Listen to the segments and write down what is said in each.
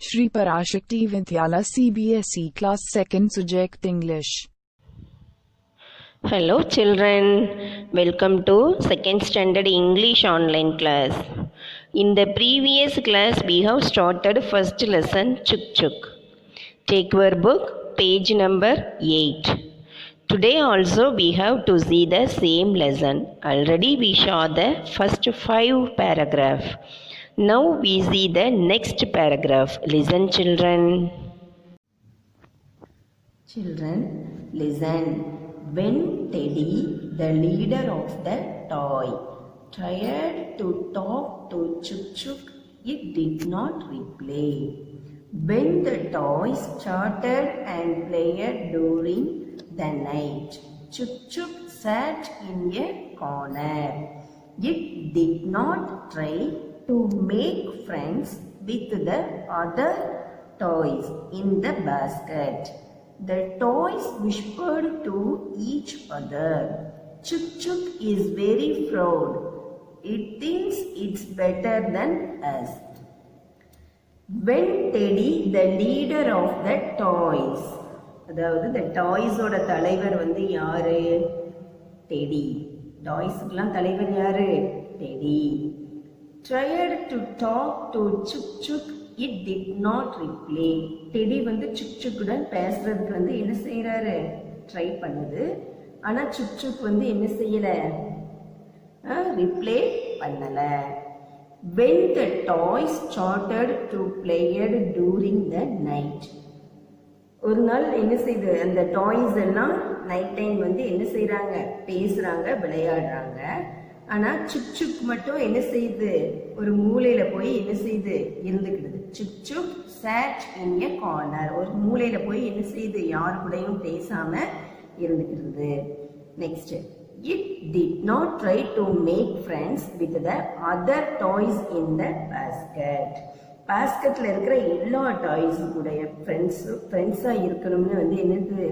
Shri Parashakti Vidyala CBSE Class 2nd Subject English. Hello children, welcome to second standard English online class. In the previous class we have started first lesson Chuk Chuk. Take your book page number 8. Today also we have to see the same lesson. Already we saw the first 5 paragraph. Now we see the next paragraph. Listen children. Children, listen. When Teddy, the leader of the toy, tried to talk to Chuk Chuk, it did not reply. When the toys chatted and played during the night, Chuk Chuk sat in a corner. It did not try to make friends with the other toys in the basket. The toys whispered to each other. Chuk Chuk is very proud. It thinks it's better than us. When Teddy, the leader of the toys, அதாவது the toys ஓட தலைவர் வந்து யாரு? Teddy. டாய்ஸ்க்குலாம் தலைவர் யாரு? Teddy. Tried to talk to Chuk Chuk, it did not reply. Teddy வந்து சுக் சுக்குடன் பேசுறதுக்கு வந்து என்ன செய்யறாரு? ட்ரை பண்ணுது. ஆனா சுக் சுக் வந்து என்ன செய்யல? ரிப்ளை பண்ணல. When the toys started to play during the night. ஒரு நாள் என்ன செய்யுது? அந்த டாய்ஸ் எல்லாம் நைட் டைம் வந்து என்ன செய்யறாங்க? பேசுறாங்க, விளையாடுறாங்க. ஆனா சுக் சுக் மட்டும் என்ன செய்யுது? ஒரு மூலையில போய் என்ன செய்யுது? இருந்துக்கிடுது. சுக் சுக் sat in a corner. ஒரு மூலையில போய் என்ன செய்யுது? யாரு கூடயும் பேசாம இருந்துக்கிறது. Next, it did not try to make friends with the other toys in the basket. பாஸ்கெட்ல இருக்கிற எல்லா டாய்ஸ் கூட ஃப்ரெண்ட்ஸா இருக்கணும்னு வந்து என்னது?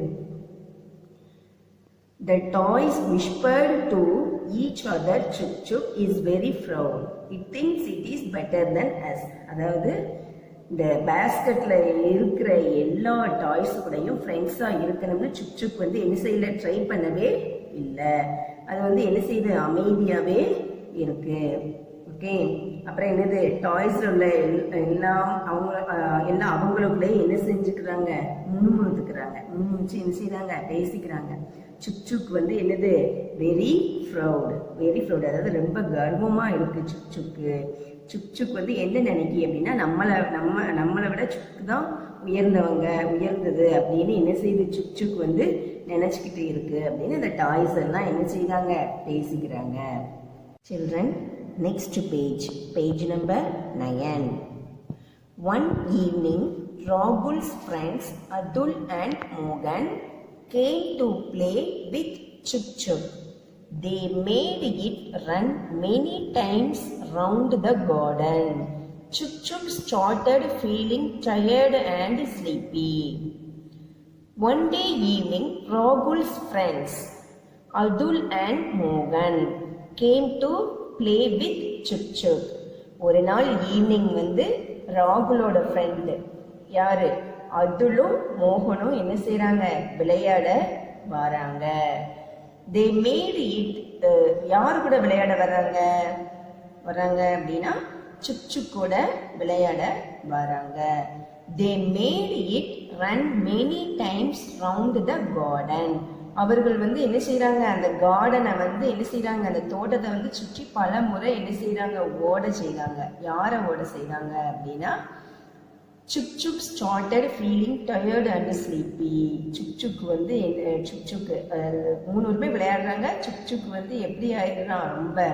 The toys whispered to each other, Chuk Chuk is very proud. It thinks it is better than us. அதாவது இந்த பேஸ்கெட்ல இருக்கிற எல்லா டாய்ஸ் கூடயும் ஃப்ரெண்ட்ஸா இருக்கணும்னு சுக் சுக் வந்து என்ன செய்யல? ட்ரை பண்ணவே இல்லை. அது வந்து என்ன செய்யுது? அமைதியாவே இருக்கு. ஓகே, அப்புறம் என்னது? டாய்ஸ்ல உள்ள எல்லாம் அவங்களுக்குள்ளே என்ன செஞ்சுக்கிறாங்க? முணுமுணுத்துக்கிறாங்க. முணுமுணுச்சு என்ன செய்யறாங்க? பேசிக்கிறாங்க. சுக் சுக் வந்து என்னது? Very proud. வெரி ப்ரௌட், அதாவது ரொம்ப கர்வமா இருக்கு சுக் சுக்கு. சுக் சுக் வந்து என்ன நினைக்கி அப்படின்னா நம்மளை விட சுக்கு தான் உயர்ந்தது அப்படின்னு என்ன செய்யுது? சுக் சுக் வந்து நினைச்சுக்கிட்டு இருக்கு அப்படின்னு இந்த டாய்ஸ் எல்லாம் என்ன செய்யறாங்க? பேசிக்கிறாங்க. Children, next page number 9. One evening, Rahul's friends Adul and Mogan came to play with Chuk Chuk. They made it run many times round the garden. Chuk Chuk started feeling tired and sleepy. One day evening, Rahul's friends Adul and Mogan came to play with Chuk Chuk. ஒரு நாள் evening வந்து ராகுலோட friend யாரு? அதுலும் மோகனும் என்ன செய்யறாங்க? விளையாட வராங்க. They made it, யாரு கூட விளையாட வராங்க அப்படின்னா சுக் சுக்கோட விளையாட வராங்க. They made it run many times round the garden. அவர்கள் வந்து என்ன செய்யறாங்க? அந்த கார்டனை வந்து என்ன செய்யறாங்க? அந்த தோட்டத்தை வந்து சுற்றி பல முறை என்ன செய்யறாங்க? ஓட செய்யறாங்க. யாரை ஓட செய்யறாங்க அப்படின்னா சுக் சுக் started feeling tired and sleepy. சுக் சுக் வந்து மூணுமே விளையாடுறாங்க. சுக் சுக் வந்து எப்படி ஆயிடுறான்? ரொம்ப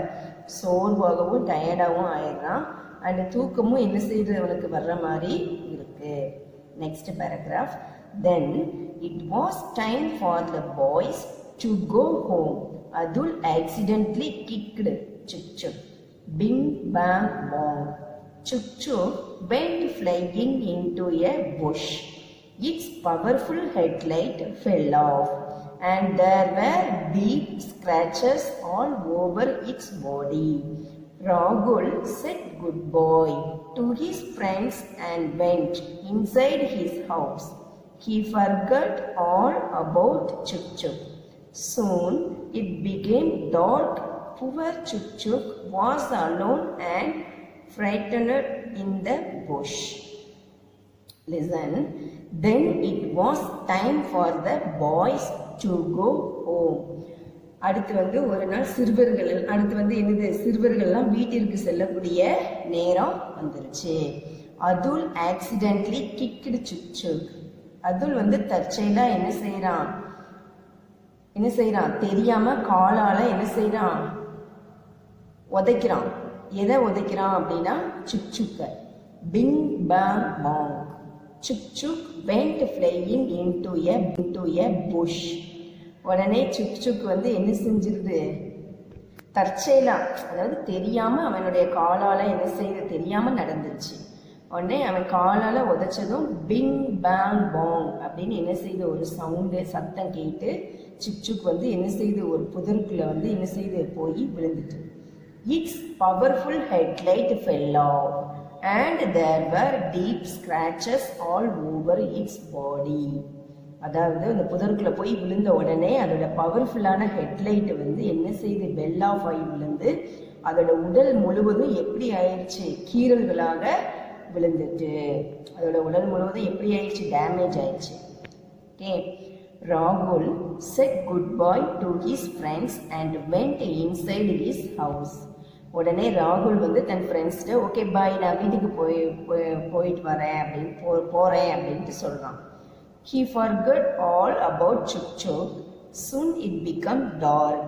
சோர்வாகவும் டயர்டாகவும் ஆயிடுறான். அண்ட் தூக்கமும் என்ன செய்யுது? அவனுக்கு வர்ற மாதிரி இருக்கு. Next paragraph. Then it was time for the boys to go home. Adul accidentally kicked Chuk Chuk. Bing bang bong. Chuk Chuk went flying into a bush. Its powerful headlight fell off, and there were deep scratches all over its body. Rahul said, "Good boy." to his friends and went inside his house. He forgot all about Chuk Chuk. Soon it became dark. Poor Chuk Chuk was alone and frightened in the bush. Listen. Then it was time for the boys to go home. அடுத்து ஒரு நாள் சிறுவர்கள்லாம் வீட்டிற்கு செல்லக்கூடிய நேரம் வந்துருச்சு. Atul accidentally kicked சுக் சுக். அதுல் தற்செயலா என்ன செய்யறான் தெரியாம காலால என்ன செய்யறான், உதைக்கிறான். எதை உதைக்கிறான் அப்படின்னா சுக் சுக்க. Ping bang Pang. Suk Suk went flying into a bush. உடனே சுக் சுக் என்ன செஞ்சிருது, தற்செயலா, அதாவது தெரியாம அவனுடைய காலால என்ன செய்யுது, தெரியாம நடந்துருச்சு. உடனே அவன் காலால உதைச்சதும் பிங் பேங் பாங் அப்படின்னு என்ன செய்யுது, ஒரு சத்தம் கேட்டு சுக் சுக் என்ன செய்யுது, ஒரு புதருக்குள்ள என்ன செய்யுது, போய் விழுந்துட்டு. It's powerful headlight fell off and there were deep scratches all over its body. அதாவது அந்த புதருக்குள்ள போய் விழுந்த உடனே அதோட பவர்ஃபுல்லான ஹெட்லைட் என்ன செய்து, பெல் ஆஃப் ஆகி விழுந்து அதோட உடல் முழுவதும் எப்படி ஆயிடுச்சு, கீறல்களாக விழுந்துட்டு. அதோட உடல் முழுவதும் எப்படி ஆயிடுச்சு, டேமேஜ் ஆயிடுச்சு. ஓகே. ராகுல் said goodbye to his friends and went inside his house. உடனே ராகுல் தன் ஃப்ரெண்ட்ஸ்கிட்ட ஓகே பாய், நான் வீட்டுக்கு போயிட்டு வரேன் அப்படின்னு போறேன் அப்படின்ட்டு சொல்றான். He forgot all about Chuk Chuk. Soon it became dark.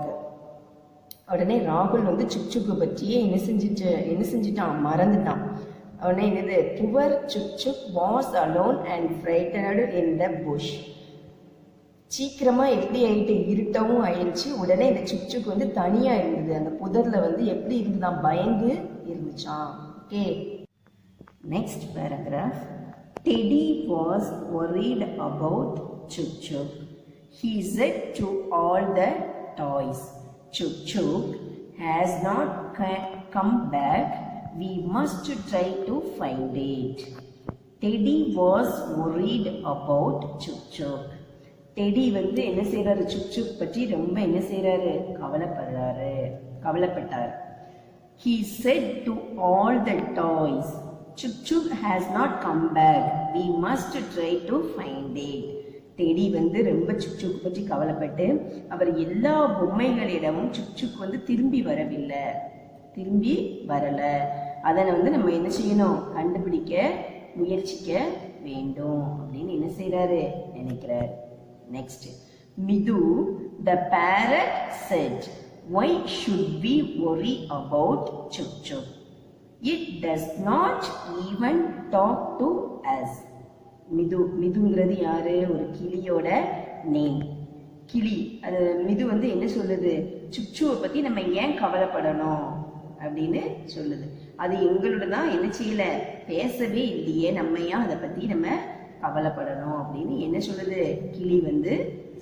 உடனே ராகுல் சுக் சுக்கு பற்றியே என்ன செஞ்சிட்டான், மறந்துட்டான். உடனே என்னது, poor Chuk Chuk was alone and frightened in the bush. சீக்கிரமா எப்படி ஆயிட்டு, இருட்டவும் ஆயிடுச்சு. உடனே இந்த சுக் சுக் தனியா இருந்தது. அந்த புதர்ல எப்படி இருந்துதான், பயந்து இருந்துச்சான். Okay. Next paragraph. Teddy was worried about Chuk Chuk. He said to all the toys, Chuk Chuk has not come back. We must try to find it. Teddy was worried about Chuk Chuk. Teddy என்ன செய்யறாரு, சுக் சுக் பற்றி ரொம்ப என்ன செய்யறாரு, கவலைப்பட்டார். He said to all the toys, Chuk Chuk has not come back. We must try to find it. Teddy ரொம்ப சுக் சுக் பற்றி கவலைப்பட்டு அவர் எல்லா பொம்மைகளிடமும் சுக் சுக் திரும்பி வரல. அதனை நம்ம என்ன செய்யணும், கண்டுபிடிக்க முயற்சிக்க வேண்டும் அப்படின்னு என்ன செய்யறாரு, நினைக்கிறார். Next, Midu, the parrot said, why should we worry about Chuk Chuk? It does not even talk to us. மிதுங்கிறது யாரு, ஒரு கிளியோட நேம். கிளி அது மிது என்ன சொல்லுது, சுக்சுவை பத்தி நம்ம ஏன் கவலைப்படணும் அப்படின்னு சொல்லுது. அது எங்களோட தான் என்ன செய்யல, பேசவே இல்லையே, நம்ம ஏன் அதை பத்தி நம்ம கவலைப்படணும் அப்படின்னு என்ன சொல்லுது, கிளி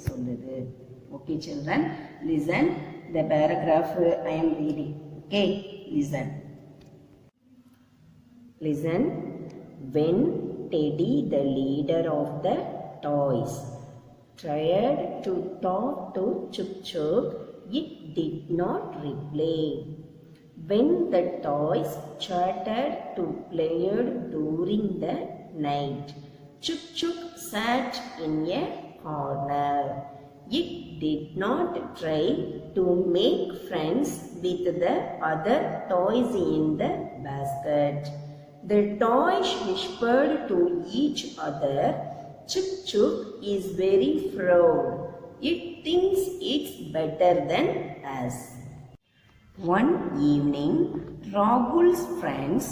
சொல்லுது. Okay children, listen the paragraph I am reading. Okay, listen. When Teddy, the leader of the toys, tried to talk to Chuk Chuk, it did not reply. When the toys chattered to played during the night, Chuk Chuk sat in a corner. It did not try to make friends with the other toys in the basket. The toys whispered to each other, Chuk Chuk is very proud. It thinks it's better than us. One evening, Rahul's friends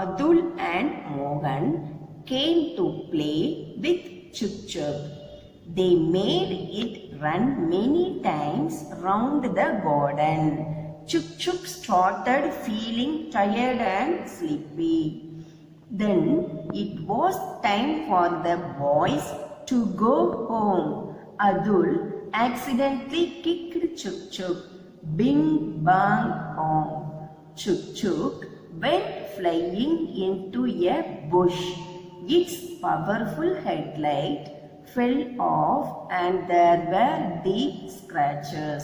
Adul and Mohan came to play with Chuk Chuk. They made it run many times round the garden. Chuk Chuk started feeling tired and sleepy. Then it was time for the boys to go home. Adul accidentally kicked Chuk Chuk. Bing bang bong. Chuk Chuk went flying into a bush. Its powerful headlight fell off and there were deep scratches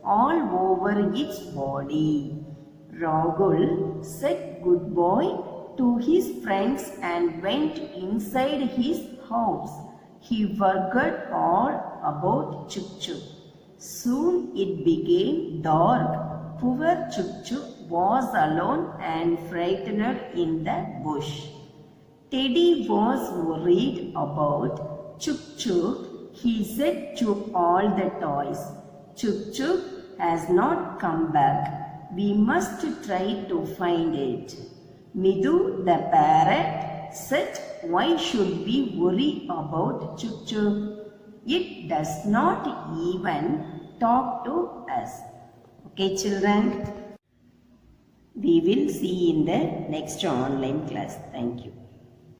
all over its body. Rahul said goodbye to his friends and went inside his house. He forgot all about Chuk Chuk. Soon it became dark. Poor Chuk Chuk was alone and frightened in the bush. Teddy was worried about Chuk Chuk. He said to all the toys, Chuk Chuk has not come back. We must try to find it. Midu the parrot said, why should we worry about Chuk Chuk? It does not even talk to us. Okay, children? We will see in the next online class. Thank you.